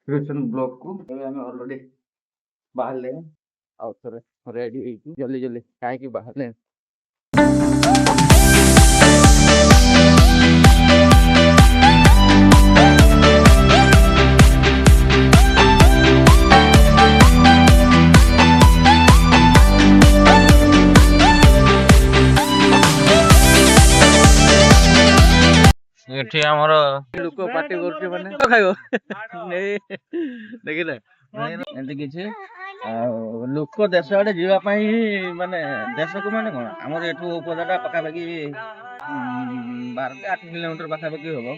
Creation blog को आम already बाहर आउ थे रेडी जल्दी जल्दी कहीं बाहर एठी हमर लोक पार्टी करके माने खाइबो देखिले एंती किछि लोक देश आड़े जीवा पई माने देश को माने कोन हमर एठू उपजाटा पका पकी 12 8 किलोमीटर पका पकी होबो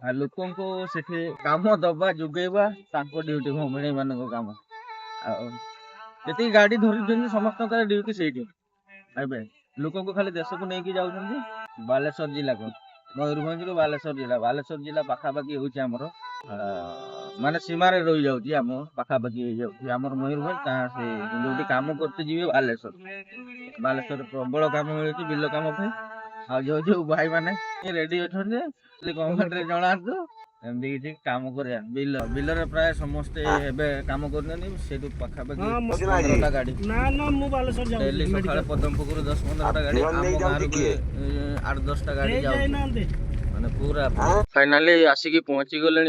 आ लोकन को सेठी काम दबा जुगेबा ताको ड्यूटी हो मिणे माने को काम आ जति गाड़ी धरि जन समस्त का ड्यूटी सेठी आबे लोकन को खाली देश को नेकी जाउछन बालेश्वर जिल्ला को मयूरभंज रू बालेश्वर जिला पाखापाखि हूँ आमर माने सीमार रही जाऊँगी आम पाखापाखि आमर मयूरभंज जो कम करते जी बालेश्वर प्रबल कम मिलूँ बिल कम आ जो जो भाई मैंने रेडी अच्छा कमेंट जना एमती किसी कम कर बिल बिल प्राय समस्ते कम कर पाखापाखि 15टा गाड़ी डेली सकाଳେ पदमपुकुर 10-15टा गाड़ी आम गाँव भी 8-10टा गाड़ी जाऊँ माने पूरा फाइनाली आसिकी पहुंची गले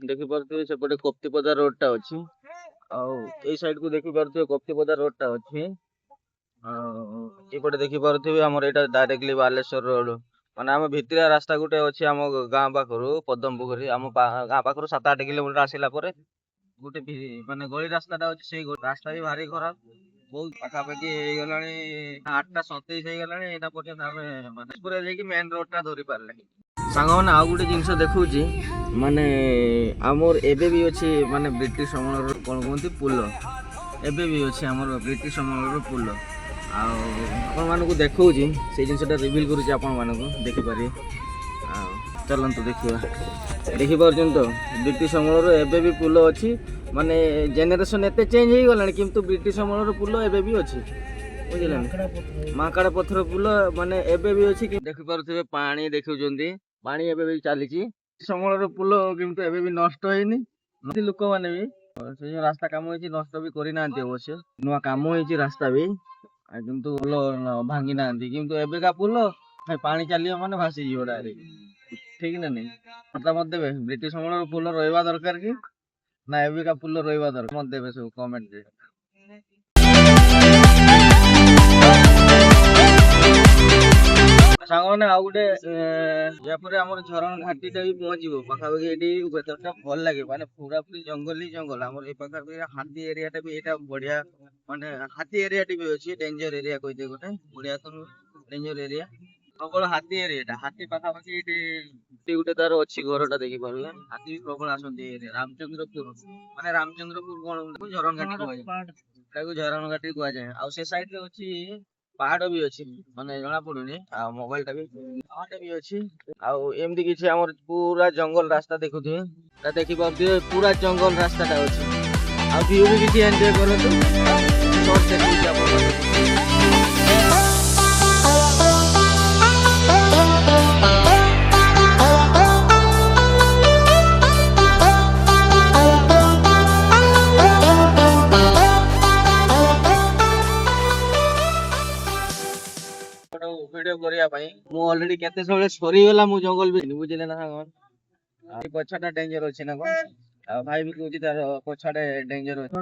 देखी पारे सेपटे कप्तिपदा रोड टा अच्छी आई साइड को देखी पारे कप्तिपदा रोड टा अच्छी एपटे देखी पारे आम यहाँ डायरेक्टली बालेश्वर रोड माने आम भितरिया रास्ता गोटे अच्छी आम गाँ पाखु पदमपुकुरी आम गाँ पाखु 7-8 किलोमीटर आसला गोटे माने गली रास्ता अच्छी से रास्ता भी भारी खराब बहुत पाखापाखि हो गला 8:27 हो गला यहाँ पर्यटन आम माने पूरा मेन रोड टा धरी पारे सांग मैंने आउ गोटे जिनस देखुची माने आमर एबे भी अच्छी माने ब्रिटिश अमल कौन कहते पुल एबे भी अच्छी आमर ब्रिटिश अमल पुल आपको देखा से जिनसा रिविल करूँ देखिपारे चलतु देखा देखिपुन तो ब्रिटिश अमल एबे भी पुल अच्छी माने जेनेरेशन एत चेंज हो गला किंतु ब्रिटिश अमल पुल एबे भी अच्छी बुझे माकड़ा पत्थर पुल माने एबे भी अच्छी देखिपे पानी देखुं पानी एबे भी चली समूल पुल किंतु एबे भी नष्ट होनी लोक मैंने भी से जो रास्ता काम होती नष्ट भी करना अवश्य नुआ काम होती रास्ता भी किंतु पुल भांगी ना किंतु एबेका पुल पानी चलिए माने भासी जीव डायरेक्ट ठीक ना नहीं मतामत देवे ब्रिटिश अमल पुल रहा दरकार कि ना एबेका पुल रहा दरकार मत देवे सब कमेंट सांग आउ गोटे आम झरण घाटी भी पहुँचो पाखापाखि ये वेदरटा भल लगे माने पूरा पूरी जंगल ही जंगल आम पाखे हाथी एरिया भी यहाँ बढ़िया माने हाथी एरिया भी अच्छी डेंजर एरिया कहते गोटे बढ़िया तो डेंजर एरिया प्रबल हाथी एरिया हाथी पाखापाखि गोटे तार अच्छी घरटा देखी पारे हाथी भी प्रबल आसती रामचंद्रपुर माने रामचंद्रपुर कौन झरण घाटी झरण घाटी कहुए आ साइड अच्छी पहाड़ भी अच्छी माने जना पड़ुनी मोबाइल टा भी पहाड़ भी अच्छी आमती किसी आम पूरा जंगल रास्ता देखुए देखी पारे पूरा जंगल रास्ता टा अच्छी आ व्यू भी किसी एंजॉय वीडियो करने ऑलरेडी केते सब सरीगला मु जंगल भी बुझले ना साग पछाटा डेंजर अच्छे ना कौन भाई भी कहूँ तार पछाटे डेंजर अच्छे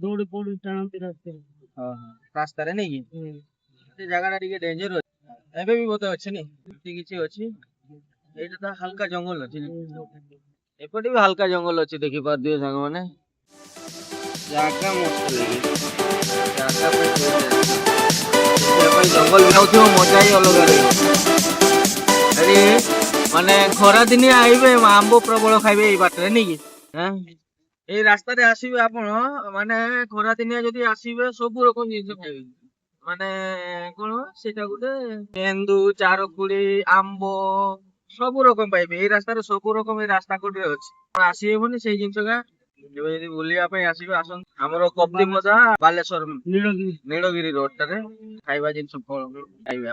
दौड़ी पौड़ी टाणती रास्ता रे नहीं कि जगह टा डेंजर अच्छे एबे भी बहुत अच्छे नहीं किसी अच्छी ये तो हल्का जंगल अच्छी एपटे भी हल्का जंगल अच्छी देखी पार दियो सांग माने जागा मस्त लगे जंगल जाऊ मजा ही अलग अरे माने खरा दिन आइबे आंब प्रबल खाइबे बाटे नहीं कि रास्ता आसबे आप माने खरा दिन जदि आसबे सब रकम जिन खाइबे माने कौन से गोटे केंदू चारकुड़ी आंब सब रकम पाइबे रास्ता सब रकम रास्ता कोटे अच्छे आसबे से जिनस बुलापी आसबे आसन आमर कप्तिपदा बालेश्वर नीलगिरी रोड टारे खाइबा जिन खाइबे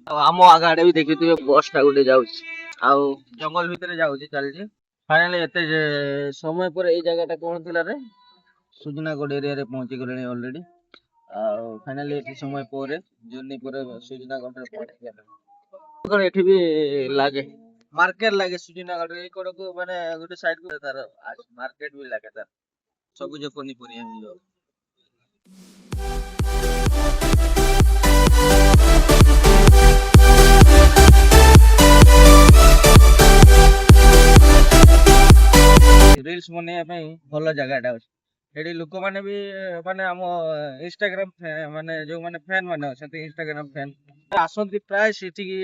आम आगे भी देखिए बस टा गोटे जाऊँ जंगल भितर जाऊँ चलती फाइनली एते समय पर एई जगहटा कोन थिला रे सुजनागढ़ एरिया रे पहुंची गलेनी ऑलरेडी फाइनली एटी समय पर जर्नी पर सुजनागढ़ रे पहुंची गलेनी कोन एठी भी लागे मार्केट लागे सुजनागढ़ रे कोड को माने गोटे साइड को तार मार्केट भी लागे तार सबुज पनीपरिया मिलो रील्स बनेଇବା ପାଇଁ ଭଲ ଜାଗାଟା ଅଛି ଏଠି ଲୋକମାନେ ବି ମାନେ ଆମ ଇନଷ୍ଟାଗ୍ରାମ ମାନେ ଯୋଉମାନେ ଫ୍ୟାନ୍ ମାନେ ଅଛନ୍ତି ଇନଷ୍ଟାଗ୍ରାମ ଫ୍ୟାନ୍ ଆସନ୍ତି ପ୍ରାୟ ସେଠିକି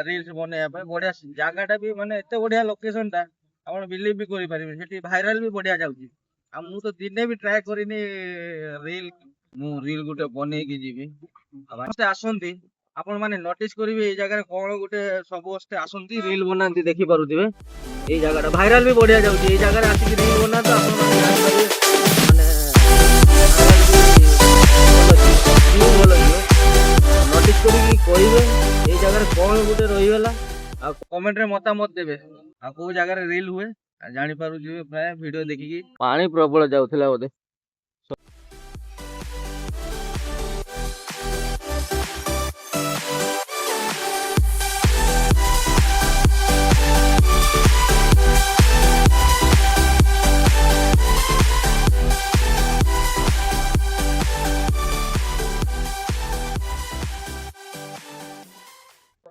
ରିଲ୍ସ ବନେଇବା ପାଇଁ ବଢିଆ ଜାଗାଟା ବି ମାନେ ଏତେ ବଢିଆ ଲୋକେସନଟା ଆପଣ ବିଲିଭ ବି କରିପାରିବେ ସେଠି ଭାଇରାଲ ବି ବଢିଆ ଯାଉଛି ଆଉ ମୁଁ ତ ଦିନେ ବି ଟ୍ରାଏ କରିନି ରିଲ୍ ମୁଁ ରିଲ୍ ଗୋଟେ ବନେଇକି ଯିବି ସମସ୍ତେ ଆସନ୍ତି ଆପଣ ମାନେ ନୋଟିସ କରିବେ ଏଇ ଜାଗାରେ କଣ ଗୋଟେ ସମସ୍ତେ ଆସନ୍ତି ରିଲ୍ ବନାନ୍ତି ଦେଖିପାରୁଥିବେ এই জায়গাটা ভাইরাল भी बढ़िया जाଉଛି এই জায়গাରେ ଆସିକି ରିଲ୍ ବନାନ୍ତୁ ଆପଣ ମାନେ ଜାଣିପାରିବେ ମାନେ ଭଲ ଯିବ ନୋଟିସ କରିକି କହିବେ এই ଜାଗାରେ କଣ ଗୋଟେ ରହିଗଲା ଆଉ କମେଣ୍ଟରେ ମତାମତ ଦେବେ ଆଉ କୋଉ ଜାଗାରେ ରିଲ୍ ହୁଏ ଜାଣିପାରୁଥିବେ ପ୍ରାୟ ଭିଡିଓ ଦେଖିକି ପାଣି ପ୍ରବଳ ଯାଉଥିଲା ବୋଧେ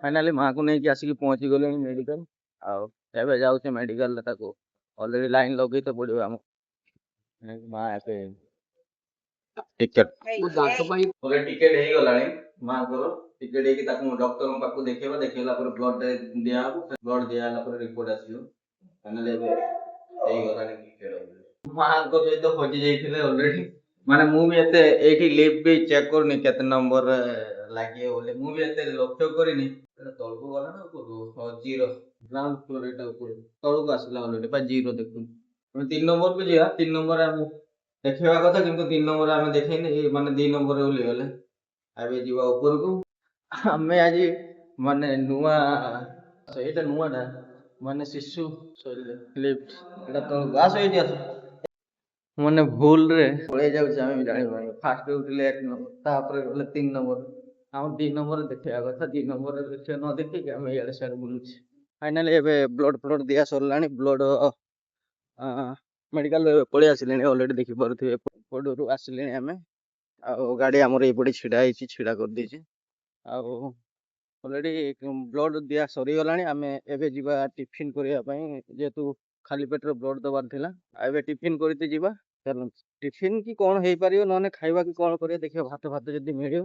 फाइनाली माँ को नहीं आसिक पहुंची गले मेडिकल आवे जाऊे मेडिकल ऑलरेडी लाइन लगे तो पड़ो आम माँ एके टिकेट टिकेट हो गला माँ को टिकेट डॉक्टर पाक देखा देखला ब्लड दिया ब्लड दिया रिपोर्ट आसो फाइनाली माँ को सहित हजि जाइए ऑलरेडी माने मु भी एते एठी लिप भी चेक करनी केते नंबर लागे बोले मु भी एते लक्ष्य करिनी तळको गला ना ऊपर जीरो ग्राउंड फ्लोर एटा ऊपर तळको आसला ऑलरेडी बा जीरो देखु हम 3 नंबर पे जिया 3 नंबर हम देखिबा कथा किंतु 3 नंबर हम देखैनी माने 2 नंबर ओली गले आबे जीवा ऊपर को हमें आज माने नुवा सेटा नुवा ना माने शिशु लिफ्ट एटा तो गास होई दिया ମାନେ ଭୁଲରେ ପଳେଇ ଯାଉଛି ଆମେ ବି ଜାଣିପାରୁନୁ ଫାଷ୍ଟ ଉଠିଲେ 1 ନମ୍ବର ତାପରେ ଗଲେ 3 ନମ୍ବର ଆମ 2 ନମ୍ବର ଦେଖିବା କଥା 2 ନମ୍ବର ଦେଖିବା ନ ଦେଖିକି ଆମେ ଇଆଡେ ସିଆଡେ ବୁଲୁଛି ଫାଇନାଲି ଏବେ ବ୍ଲଡ ଫ୍ଲଡ ଦିଆ ସରିଲାଣି ବ୍ଲଡ ମେଡିକାଲ ପଳେଇ ଆସିଲେଣି ଅଲରେଡି ଦେଖିପାରୁଥିବେ ଏପଟରୁ ଆସିଲେଣି ଆମେ ଆଉ ଗାଡି ଆମର ଏପଟେ ଛିଡା ହେଇଛି ଛିଡା କରିଦେଇଛି ଆଉ ଅଲରେଡି ବ୍ଲଡ ଦିଆ ସରିଗଲାଣି ଆମେ ଏବେ ଯିବା ଟିଫିନ କରିବା ପାଇଁ ଯେହେତୁ ଖାଲି ପେଟରେ ବ୍ଲଡ ଦବାର ଥିଲା ଏବେ ଟିଫିନ କରିତେ ଯିବା टिफिन की कौन हो पार ना खावा कि कौन कर देखिए भात भात जब मिले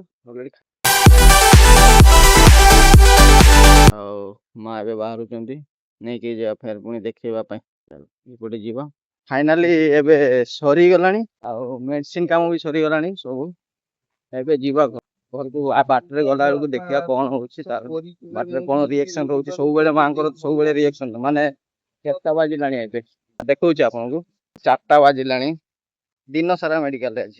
माँ ए बाहर नहीं कि जा फेर पुणी देखेवाई पटे जीवा फाइनाली एबे सरी गला मेडिसिन काम भी सरी गला सब एबे जीवा घर को बाटर गला बेलू देखा कौन हो बाटर कौन रिएक्शन रोचे सब माँ सब रिएक्शन माने केता बाजिला देखा आपन को 4टा बाजिला दिन सारा मेडिकल आज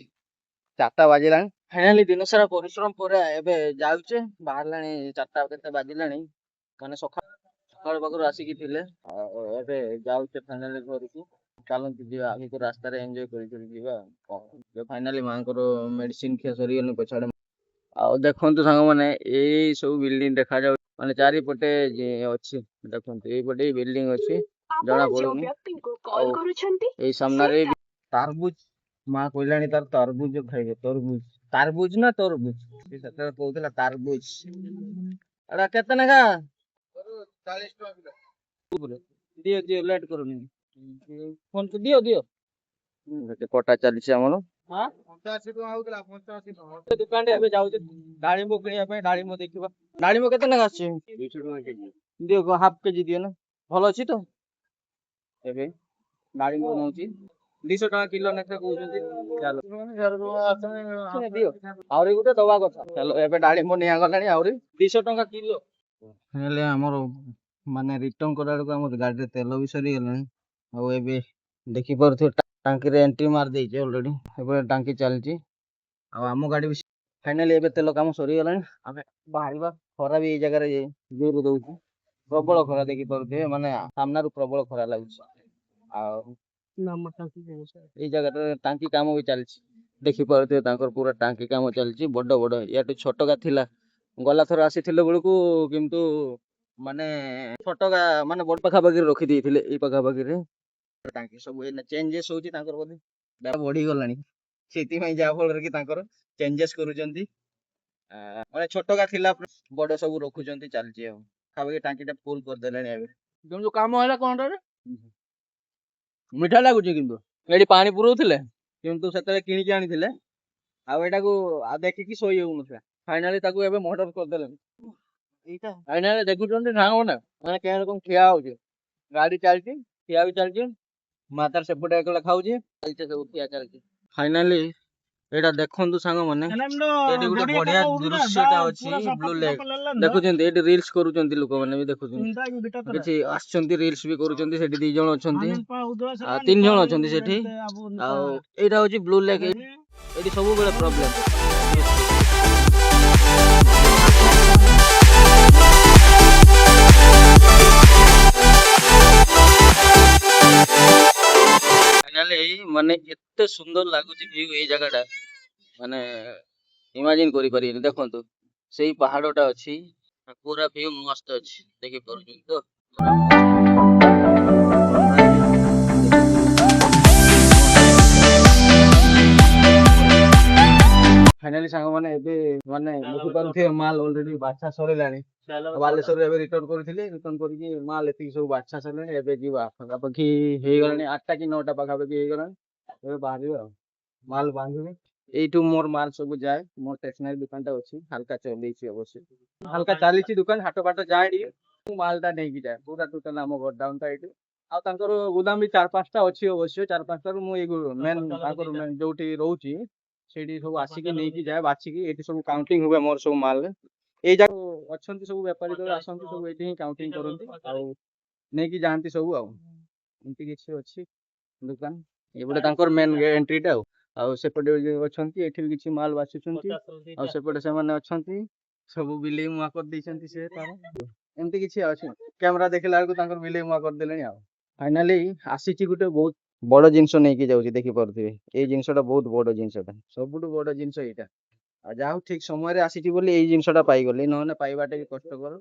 4टा बाजिला फाइनाली दिन सारा परिश्रम पर एबे जाउचे बाहरला 4टा केते बाजिला माने सकाळ पाखर आसिकी थिले एबे जाउचे फाइनाली घर को चलते जीवा आगे को रास्ता रे एंजॉय करी जीवा फाइनाली मां को मेडिसिन खिया सरी गले पछाड़े आ देखंतु संग माने एई सब बिल्डिंग देखा जाउ माने चारि पटे जे अछि देखंतु एई पटे बिल्डिंग अछि जणा पड़ुनी एई सामने रे तरबूज माँ कहलानी तार तरबूज खाइबे तरबूज तरबूज ना तरबूज सेटा कहउतला तरबूज एडा केते नगा 40 टका दियो दियो लेट करूनी फोन को दियो दियो कोटा चलछि हमरो हां 85 टका होतला 85 टका दुकान रे अबे जाउ डाळिंबो किनिया पे डाळिंबो देखिबा डाळिंबो केते नगा अछि 200 टका केजी दियो हाफ केजी दियो ना भलो अछि तो एबे डाळिंबो नउछि 200 टका किलो नेखे कहउछन्ती चलो दियो आउरी गुटे दवा कथा चलो एबे डाळिंबो निया गलानी आउरी 200 टका किलो हेले हमर माने रिटर्न कराडो हमर गाडी रे तेल भी सरी गलानी आ एबे देखि परथि टांकी रे एंट्री मार देइछे ऑलरेडी एबे टांकी चलछि आ हम गाडी भी फाइनली एबे तेल काम सरी गलानी हमें बाहरिबा खरा भी ए जगह रे जोर दउछि प्रबल खरा देखि परथि माने सामना रु प्रबल खरा लागुछि ଆଉ ଏଇ ଜାଗାଟାରେ ଟାଙ୍କି କାମ ବି ଚାଲିଛି ଦେଖିପାରୁଥିବେ ତାଙ୍କର ପୁରା ଟାଙ୍କି କାମ ଚାଲିଛି ବଡ ବଡ ୟାଠୁ ଛୋଟକା ଥିଲା ଗଲା ଥର ଆସିଥିଲେ ବେଳକୁ କିନ୍ତୁ ମାନେ ଛୋଟକା ମାନେ ବଡ ପାଖାପାଖିରେ ରଖି ଦେଇଥିଲେ ଏଇ ପାଖାପାଖିରେ ଟାଙ୍କି ସବୁ ଏଇନା ଚେଞ୍ଜେସ୍ ହଉଛି ତାଙ୍କର ବୋଧେ ବ୍ୟବହାର ବଢିଗଲାଣି ସେଥିପାଇଁ ଯାହା ଫଳରେ କି ତାଙ୍କର ଚେଞ୍ଜେସ୍ କରୁଛନ୍ତି ମାନେ ଛୋଟକା ଥିଲା ବଡ ସବୁ ରଖୁଛନ୍ତି ଚାଲିଛି ଆଉ ପାଖାପାଖି ଟାଙ୍କିଟା ଫୁଲ କରିଦେଲେଣି ଏବେ କିନ୍ତୁ କାମ ହେଲା କଣଟାରେ ମିଠା ଲାଗୁଛି କିନ୍ତୁ ଏଠି ପାଣି ପୁରଉଥିଲେ କିନ୍ତୁ ସେତେବେଳେ କିଣିକି ଆଣିଥିଲେ ଆଉ ଏଟାକୁ ଆଉ ଦେଖିକି ଶୋଇ ହଉନଥିଲା ଫାଇନାଲି ତାକୁ ଏବେ ମର୍ଡର କରିଦେଲେଣି ଏଇଟା ଫାଇନାଲି ଦେଖୁଛନ୍ତି ସାଙ୍ଗମାନେ ମାନେ କେଉଁ ରକମ ଠିଆ ହଉଛି ଗାଡି ଚାଲିଛି ଠିଆ ବି ଚାଲିଛି ମା ତାର ସେପଟେ ଏକଲା ଖାଉଛି ଚାଲିଛି ସବୁ ଠିଆ ଚାଲିଛି ଫାଇନାଲି ଏଇଟା ଦେଖନ୍ତୁ ସାଙ୍ଗମାନେ ଏଠି ଗୋଟେ ବଢିଆ ଦୃଶ୍ୟଟା ଅଛି ବ୍ଲୁ ଲେକ୍ ଦେଖୁଛନ୍ତି ଏଠି ରିଲ୍ସ କରୁଛନ୍ତି ଲୋକମାନେ ବି ଦେଖୁଛନ୍ତି କିଛି ଆସିଛନ୍ତି ରିଲ୍ସ ବି କରୁଛନ୍ତି ସେଠି 2 ଜଣ ଅଛନ୍ତି ଆଉ 3 ଜଣ ଅଛନ୍ତି ସେଠି ଆଉ ଏଇଟା ହଉଛି ବ୍ଲୁ ଲେକ୍ ଏଠି ସବୁବେଳେ ପ୍ରୋବ୍ଲେମ ଫାଇନାଲି ମାନେ ଏତେ ସୁନ୍ଦର ଲାଗୁଛି ଭିଉ ଏଇ ଜାଗାଟା ମାନେ ଇମାଜିନ କରିପାରିବେନି ଦେଖନ୍ତୁ ସେଇ ପାହାଡଟା ଅଛି ପୁରା ଭିଉ ମସ୍ତ ଅଛି ଦେଖିପାରୁଛନ୍ତି ତ ପୁରା ଫାଇନାଲି ସାଙ୍ଗମାନେ ଏବେ ମାନେ ଦେଖିପାରୁଥିବେ ମାଲ ଅଲରେଡି ବାଛା ସରିଲାଣି ବାଲେଶ୍ୱରରେ ଏବେ ରିଟର୍ନ କରିଥିଲି ରିଟର୍ନ କରିକି ମାଲ ଏତିକି ସବୁ ବାଛା ସରିଲାଣି ଏବେ ଯିବା ପାଖାପାଖି ହେଇଗଲାଣି 8ଟା କି 9ଟା ପାଖାପାଖି ହେଇଗଲାଣି ଏବେ ବାହାରିବା ଆଉ ମାଲ ବାନ୍ଧିବି এইটু মোর মাল সবু যায় মোর স্টেশনারি দোকানটা ଅଛି হালকা চলেଇଛି অবশ্য হালকা ଚାଲିଛି ଦୋକାନ ହାଟ ଫାଟ ଯାଏ ଟିକେ ମାଲଟା ନେଇକି ଯାଏ ପୁରା ଟୋଟାଲ ଆମ ଗୋଡାଉନ ଟା ଏଇଠି ଆଉ ତାଙ୍କର ଗୋଦାମ ବି 4-5ଟା ଅଛି ଅବଶ୍ୟ 4-5ଟାରୁ ମୁଁ ଏଇ ମେନ୍ ତାଙ୍କର ଯୋଉଠି ରହୁଛି ସେଇଠି ସବୁ ଆସିକି ନେଇକି ଯାଏ ବାଛିକି ଏଇଠି ସବୁ କାଉଣ୍ଟିଂ ହୁଏ ମୋର ସବୁ ମାଲ ଏଇ ଯାକ ଅଛନ୍ତି ସବୁ ବେପାରୀ ଦଳ ଆସନ୍ତି ସବୁ ଏଇଠି ହିଁ କାଉଣ୍ଟିଂ କରନ୍ତି ଆଉ ନେଇକି ଯାଆନ୍ତି ସବୁ ଆଉ ଏମିତି କିଛି ଅଛି ଦୋକାନ ଏପଟେ ତାଙ୍କର ମେନ୍ ଏଣ୍ଟ୍ରିଟା ଆଉ ସେପଟେ ଅଛନ୍ତି ଏଠି ବି କିଛି ମାଲ ବାଛୁଛନ୍ତି ଆଉ ସେପଟେ ସେମାନେ ଅଛନ୍ତି ସବୁ ବିଲେଇ ମୁଆ କରିଦେଇଛନ୍ତି ସେ ତାର ଏମିତି କିଛି ଅଛି କ୍ୟାମେରା ଦେଖିଲା ବେଳକୁ ତାଙ୍କର ବିଲେଇ ମୁଆ କରିଦେଲେଣି ଆଉ ଫାଇନାଲି ଆସିଛି ଗୋଟେ ବହୁତ ବଡ ଜିନିଷ ନେଇକି ଯାଉଛି ଦେଖିପାରୁଥିବେ ଏଇ ଜିନିଷଟା ବହୁତ ବଡ ଜିନିଷଟା ସବୁଠୁ ବଡ ଜିନିଷ ଏଇଟା ଆଉ ଯାହା ହଉ ଠିକ ସମୟରେ ଆସିଛି ବୋଲି ଏଇ ଜିନିଷଟା ପାଇଗଲି ନହେଲେ ପାଇବାଟା ବି କଷ୍ଟକର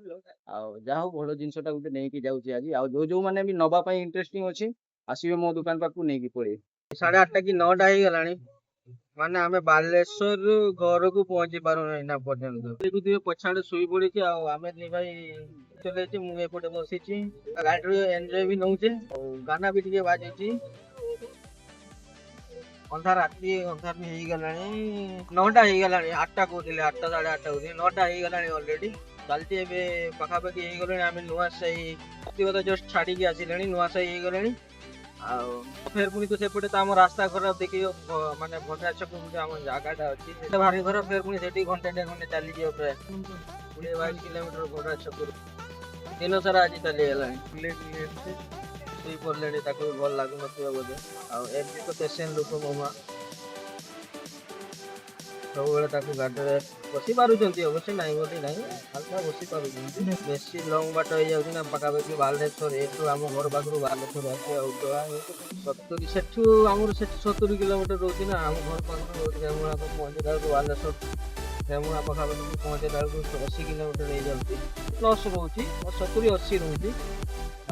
ଆଉ ଯାହା ହଉ ଭଲ ଜିନିଷଟା ଗୋଟେ ନେଇକି ଯାଉଛି ଆଜି ଆଉ ଯୋଉମାନେ ବି ନବା ପାଇଁ ଇଣ୍ଟରେଷ୍ଟିଂ ଅଛି ଆସିବେ ମୋ ଦୋକାନ ପାଖକୁ ନେଇକି ପଳେଇବେ 8:30 କି 9ଟା ହେଇଗଲାଣି ମାନେ ଆମେ ବାଲେଶ୍ୱରରୁ ଘରକୁ ପହଞ୍ଚି ପାରୁନାହିଁ ନା ପର୍ଯ୍ୟନ୍ତ ଦେଖୁଥିବେ ପଛଆଡେ ଶୋଇ ପଡିଛି ଆଉ ଆମେ ଦି ଭାଇ ଚଲେଇଛି ମୁଁ ଏପଟେ ବସିଛି ଗାଡିରୁ ଏନ୍ଜୟ ବି ନଉଛେ ଆଉ ଗାନା ବି ଟିକେ ବାଜୁଛି ଅନ୍ଧାର ବି ହେଇଗଲାଣି 9ଟା ହେଇଗଲାଣି 8ଟା କହୁଥିଲେ 8ଟା 8:30 କହୁଥିଲେ 9ଟା ହେଇଗଲାଣି ଅଲରେଡି ଚାଲିଛି ଏବେ ପାଖାପାଖି ହେଇଗଲାଣି ଆମେ ନୂଆସାହି ଜଷ୍ଟ ଛାଡିକି ଆସିଲେଣି ନୂଆସାହି ହେଇଗଲାଣି ଆଉ ଫେର ପୁଣି ତ ସେପଟେ ତ ଆମ ରାସ୍ତା ଖରାପ ଦେଖିବ ମାନେ ଭଣ୍ଡା ଛକ ଗୋଟେ ଆମ ଜାଗାଟା ଅଛି ସେଟା ଭାରି ଘର ଫେର ପୁଣି ସେଠି ଘଣ୍ଟେ ଚାଲିଯିବ ପ୍ରାୟ 20-22 କିଲୋମିଟର ଭଣ୍ଡା ଛକରୁ ଦିନ ସାରା ଆଜି ଚାଲିଗଲାଣି ଶୋଇ ପଡ଼ିଲେଣି ତାକୁ ବି ଭଲ ଲାଗୁନଥିବ ବୋଧେ ଆଉ ଏବେ ତ ପେସେଣ୍ଟ ଲୋକ ମାମା ସବୁବେଳେ ତାକୁ ଗାଡ଼ିରେ ବସି ପାରୁଛନ୍ତି ଅବଶ୍ୟ ନାହିଁ ବୋଲି ନାହିଁ ହାଲକା ବସି ପାରୁଛନ୍ତି ବେଶୀ ଲଙ୍ଗ ବାଟ ହେଇଯାଉଛି ନା ପାଖାପାଖି ବାଲେଶ୍ୱର ଏଠୁ ଆମ ଘର ପାଖରୁ ବାଲେଶ୍ୱର ଆସିବା ସେଠୁ ଆମର ସେଠି 70 କିଲୋମିଟର ରହୁଛି ନା ଆମ ଘର ପାଖରୁ ରହୁଛି ରେମୁଣା ପହଞ୍ଚିଲା ବେଳକୁ ବାଲେଶ୍ୱର ରେମୁଣା ପାଖାପାଖି ପହଞ୍ଚିଲା ବେଳକୁ 80 କିଲୋମିଟର ହେଇଯାଉଛି ପ୍ଲସ୍ ରହୁଛି 70-80 ରହୁଛି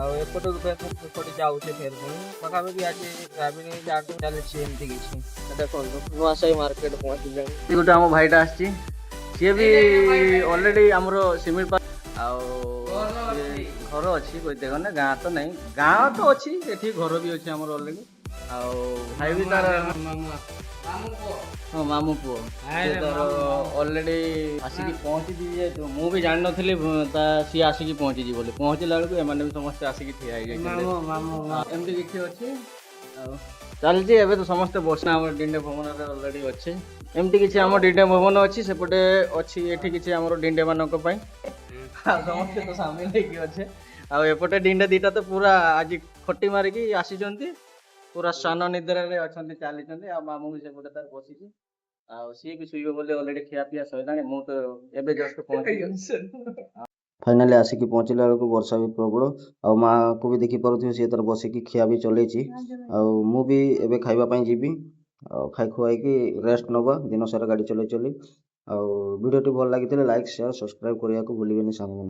ଆଉ ଏପଟକୁ ଏପଟେ ଯାଉଛି ଫେର ପୁଣି ପାଖାପାଖି ଆଜି ଟ୍ରାଭେଲିଂ ଚାଲିଛି ଏମିତି କିଛି ଦେଖନ୍ତୁ ନୂଆସାହି ମାର୍କେଟ ପହଞ୍ଚିଲେଣି ଗୋଟେ ଆମ ଭାଇଟା ଆସିଛି ସିଏ ବି ଅଲରେଡି ଆମର ଶିମିଳିପାଳ ଆଉ ଘର ଅଛି କହିତେ ଗଲେ ଗାଁ ତ ନାହିଁ ଗାଁ ତ ଅଛି ଏଠି ଘର ବି ଅଛି ଆମର ଅଲରେଡି ଆଉ ଭାଇ ବି ତାର ହଁ ମାମୁଁ ପୁଅ ତାର ଅଲରେଡି ଆସିକି ପହଞ୍ଚିଛି ଯେହେତୁ ମୁଁ ବି ଜାଣିନଥିଲି ସିଏ ଆସିକି ପହଞ୍ଚିଛି ବୋଲି ପହଞ୍ଚିଲା ବେଳକୁ ଏମାନେ ବି ସମସ୍ତେ ଆସିକି ଠିଆ ହେଇଯାଇଛନ୍ତି ଏମିତି କିଛି ଅଛି ଆଉ ଚାଲିଛି ଏବେ ତ ସମସ୍ତେ ବସିନା ଆମର ଡିଣ୍ଡେ ଭବନରେ ଅଲରେଡି ଅଛି ଏମିତି କିଛି ଆମ ଡିଣ୍ଡେ ଭବନ ଅଛି ସେପଟେ ଅଛି ଏଠି କିଛି ଆମର ଡିଣ୍ଡେ ମାନଙ୍କ ପାଇଁ ଆଉ ସମସ୍ତେ ତ ସାମିଲ ହେଇକି ଅଛେ ଆଉ ଏପଟେ ଡିଣ୍ଡେ ଦିଟା ତ ପୁରା ଆଜି ଖଟି ମାରିକି ଆସିଛନ୍ତି ପୁରା ସ୍ନାନ ନିଦ୍ରାରେ ଅଛନ୍ତି ଚାଲିଛନ୍ତି ଆଉ ମାମୁଁ ବି ସେପଟେ ତାର ବସିଛି ଆଉ ସିଏ ବି ଶୋଇବ ବୋଲି ଅଲରେଡି ଖିଆ ପିଆ ସରିଲାଣି ମୁଁ ତ ଏବେ ଜଷ୍ଟ ପହଞ୍ଚିଲି ଫାଇନାଲି ଆସିକି ପହଞ୍ଚିଲା ବେଳକୁ ବର୍ଷା ବି ପ୍ରବଳ। ଆଉ ମାଆକୁ ବି ଦେଖିପାରୁଥିବେ, ସିଏ ତାର ବସିକି ଖିଆ ବି ଚଲେଇଛି। ଆଉ ମୁଁ ବି ଏବେ ଖାଇବା ପାଇଁ ଯିବି। ଆଉ ଖାଇ ଖୁଆଇକି ରେଷ୍ଟ ନେବା ଦିନସାରା ଗାଡ଼ି ଚଲେଇ ଚଲେଇ। ଆଉ ଭିଡ଼ିଓଟି ଭଲ ଲାଗିଥିଲେ ଲାଇକ୍ ସେୟାର ସବସ୍କ୍ରାଇବ୍ କରିବାକୁ ଭୁଲିବେନି ସାଙ୍ଗମାନେ।